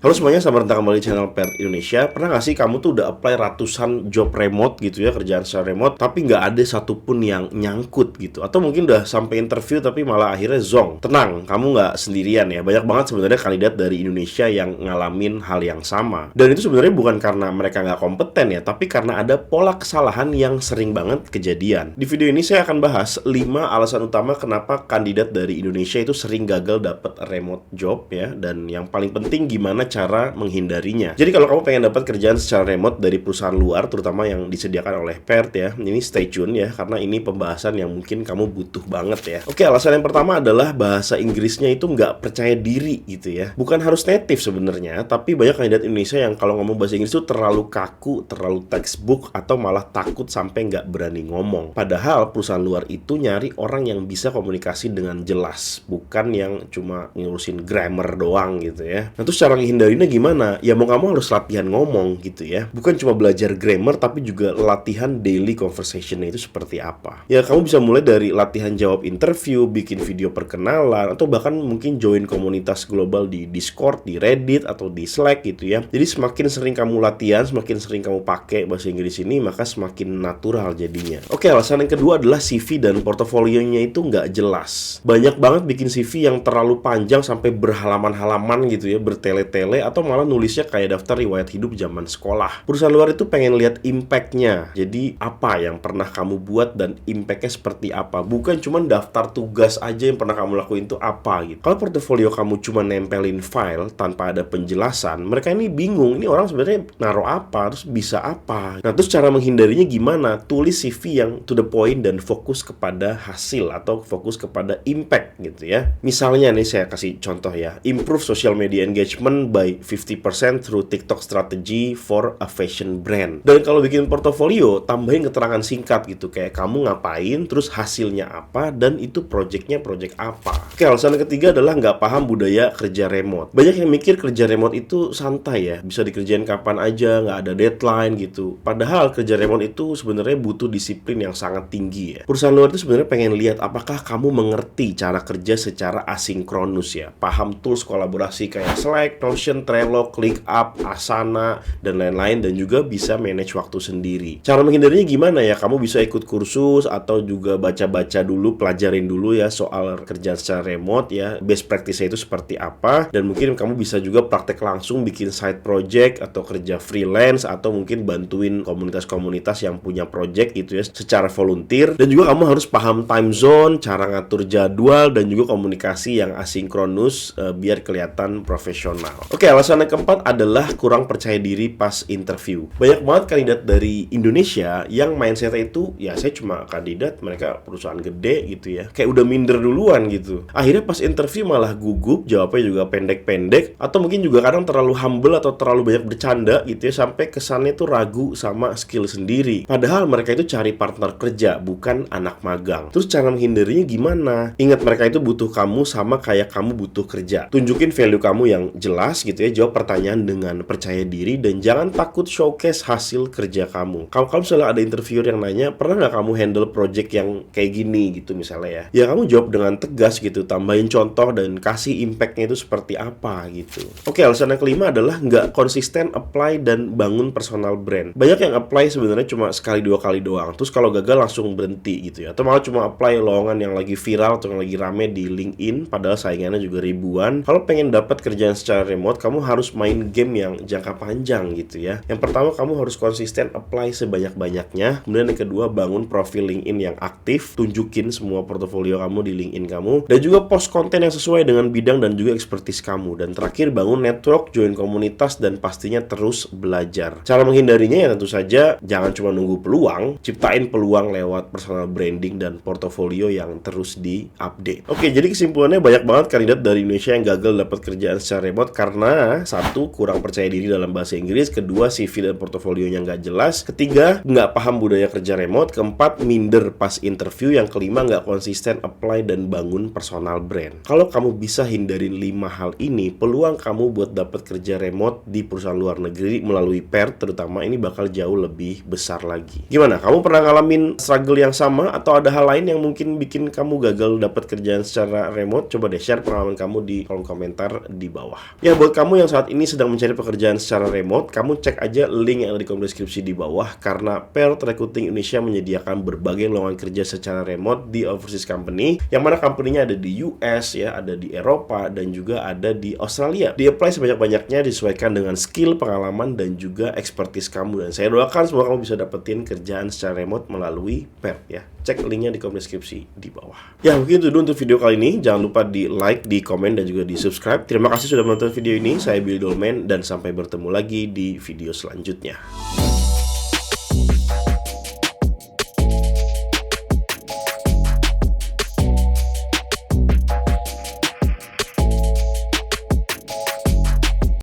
Halo semuanya, selamat datang kembali di channel Pert Indonesia. Pernah nggak sih kamu tuh udah apply ratusan job remote gitu ya, kerjaan secara remote, tapi nggak ada satupun yang nyangkut gitu? Atau mungkin udah sampai interview tapi malah akhirnya zonk. Tenang, kamu nggak sendirian ya. Banyak banget sebenarnya kandidat dari Indonesia yang ngalamin hal yang sama. Dan itu sebenarnya bukan karena mereka nggak kompeten ya, tapi karena ada pola kesalahan yang sering banget kejadian. Di video ini saya akan bahas 5 alasan utama kenapa kandidat dari Indonesia itu sering gagal dapat remote job ya. Dan yang paling penting gimana cara menghindarinya. Jadi kalau kamu pengen dapat kerjaan secara remote dari perusahaan luar, terutama yang disediakan oleh Pert ya, ini stay tune ya, karena ini pembahasan yang mungkin kamu butuh banget ya. Oke, alasan yang pertama adalah bahasa Inggrisnya itu nggak percaya diri gitu ya. Bukan harus native sebenarnya, tapi banyak kandidat Indonesia yang kalau ngomong bahasa Inggris itu terlalu kaku, terlalu textbook, atau malah takut sampai nggak berani ngomong. Padahal perusahaan luar itu nyari orang yang bisa komunikasi dengan jelas, bukan yang cuma ngurusin grammar doang gitu ya. Nah, terus cara hindarinya gimana? Ya mau kamu harus latihan ngomong gitu ya. Bukan cuma belajar grammar, tapi juga latihan daily conversation itu seperti apa. Ya kamu bisa mulai dari latihan jawab interview, bikin video perkenalan, atau bahkan mungkin join komunitas global di Discord, di Reddit, atau di Slack gitu ya. Jadi semakin sering kamu latihan, semakin sering kamu pakai bahasa Inggris ini, maka semakin natural jadinya. Oke, alasan yang kedua adalah CV dan portofolionya itu nggak jelas. Banyak banget bikin CV yang terlalu panjang sampai berhalaman-halaman gitu ya, bertele-tele, atau malah nulisnya kayak daftar riwayat hidup zaman sekolah. Perusahaan luar itu pengen lihat impact-nya. Jadi apa yang pernah kamu buat dan impact-nya seperti apa. Bukan cuma daftar tugas aja yang pernah kamu lakuin itu apa gitu. Kalau portofolio kamu cuma nempelin file tanpa ada penjelasan, mereka ini bingung, ini orang sebenarnya naruh apa, terus bisa apa. Nah, terus cara menghindarinya gimana? Tulis CV yang to the point dan fokus kepada hasil atau fokus kepada impact gitu ya. Misalnya nih saya kasih contoh ya, improve social media engagement by 50% through TikTok strategy for a fashion brand. Dan kalau bikin portofolio, tambahin keterangan singkat gitu, kayak kamu ngapain, terus hasilnya apa, dan itu project apa. Oke, alasan ketiga adalah nggak paham budaya kerja remote. Banyak yang mikir kerja remote itu santai ya, bisa dikerjain kapan aja, nggak ada deadline gitu. Padahal kerja remote itu sebenarnya butuh disiplin yang sangat tinggi ya. Perusahaan luar itu sebenarnya pengen lihat apakah kamu mengerti cara kerja secara asinkronus ya, paham tools kolaborasi kayak Slack, Notion, Trello, ClickUp, Asana, dan lain-lain, dan juga bisa manage waktu sendiri. Cara menghindarinya gimana ya? Kamu bisa ikut kursus atau juga baca-baca dulu, pelajarin dulu ya soal kerjaan secara remote ya, best practice-nya itu seperti apa, dan mungkin kamu bisa juga praktek langsung bikin side project atau kerja freelance, atau mungkin bantuin komunitas-komunitas yang punya project gitu ya secara volunteer. Dan juga kamu harus paham time zone, cara ngatur jadwal, dan juga komunikasi yang asinkronus biar kelihatan profesional. Oke, alasan yang keempat adalah kurang percaya diri pas interview. Banyak banget kandidat dari Indonesia yang mindsetnya itu, ya saya cuma kandidat, mereka perusahaan gede gitu ya, kayak udah minder duluan gitu. Akhirnya pas interview malah gugup, jawabnya juga pendek-pendek, atau mungkin juga kadang terlalu humble atau terlalu banyak bercanda gitu ya, sampai kesannya tuh ragu sama skill sendiri. Padahal mereka itu cari partner kerja, bukan anak magang. Terus cara menghindarinya gimana? Ingat, mereka itu butuh kamu sama kayak kamu butuh kerja. Tunjukin value kamu yang jelas gitu ya, jawab pertanyaan dengan percaya diri, dan jangan takut showcase hasil kerja kamu. Kalau misalnya ada interviewer yang nanya, pernah nggak kamu handle project yang kayak gini gitu misalnya ya, kamu jawab dengan tegas gitu, tambahin contoh dan kasih impactnya itu seperti apa gitu. Oke, alasan yang kelima adalah nggak konsisten apply dan bangun personal brand. Banyak yang apply sebenarnya cuma sekali dua kali doang, terus kalau gagal langsung berhenti gitu ya, atau malah cuma apply lowongan yang lagi viral atau yang lagi rame di LinkedIn, padahal saingannya juga ribuan. Kalau pengen dapat kerjaan secara remote, kamu harus main game yang jangka panjang gitu ya. Yang pertama, kamu harus konsisten apply sebanyak-banyaknya. Kemudian yang kedua, bangun profil LinkedIn yang aktif, tunjukin semua portofolio kamu di LinkedIn kamu, dan juga post konten yang sesuai dengan bidang dan juga expertise kamu. Dan terakhir, bangun network, join komunitas, dan pastinya terus belajar. Cara menghindarinya ya tentu saja jangan cuma nunggu peluang, ciptain peluang lewat personal branding dan portofolio yang terus di-update. Oke, jadi kesimpulannya banyak banget kandidat dari Indonesia yang gagal dapat kerjaan secara remote karena satu, kurang percaya diri dalam bahasa Inggris, kedua, CV dan portofolionya nggak jelas, ketiga, nggak paham budaya kerja remote, keempat, minder pas interview, yang kelima, nggak konsisten apply dan bangun personal brand. Kalau kamu bisa hindarin 5 hal ini, peluang kamu buat dapat kerja remote di perusahaan luar negeri melalui Pert terutama ini bakal jauh lebih besar lagi. Gimana? Kamu pernah ngalamin struggle yang sama atau ada hal lain yang mungkin bikin kamu gagal dapat kerjaan secara remote? Coba deh share pengalaman kamu di kolom komentar di bawah. Ya, buat buat kamu yang saat ini sedang mencari pekerjaan secara remote, kamu cek aja link yang ada di kolom deskripsi di bawah, karena Paired Recruiting Indonesia menyediakan berbagai lowongan kerja secara remote di overseas company, yang mana company-nya ada di US ya, ada di Eropa, dan juga ada di Australia. Di apply sebanyak-banyaknya, disesuaikan dengan skill, pengalaman, dan juga expertise kamu. Dan saya doakan semoga kamu bisa dapetin kerjaan secara remote melalui Paired ya. Cek linknya di kolom deskripsi di bawah. Ya, mungkin itu dulu untuk video kali ini. Jangan lupa di like, di komen, dan juga di subscribe. Terima kasih sudah menonton video ini. Saya Billy Dolmen, dan sampai bertemu lagi di video selanjutnya.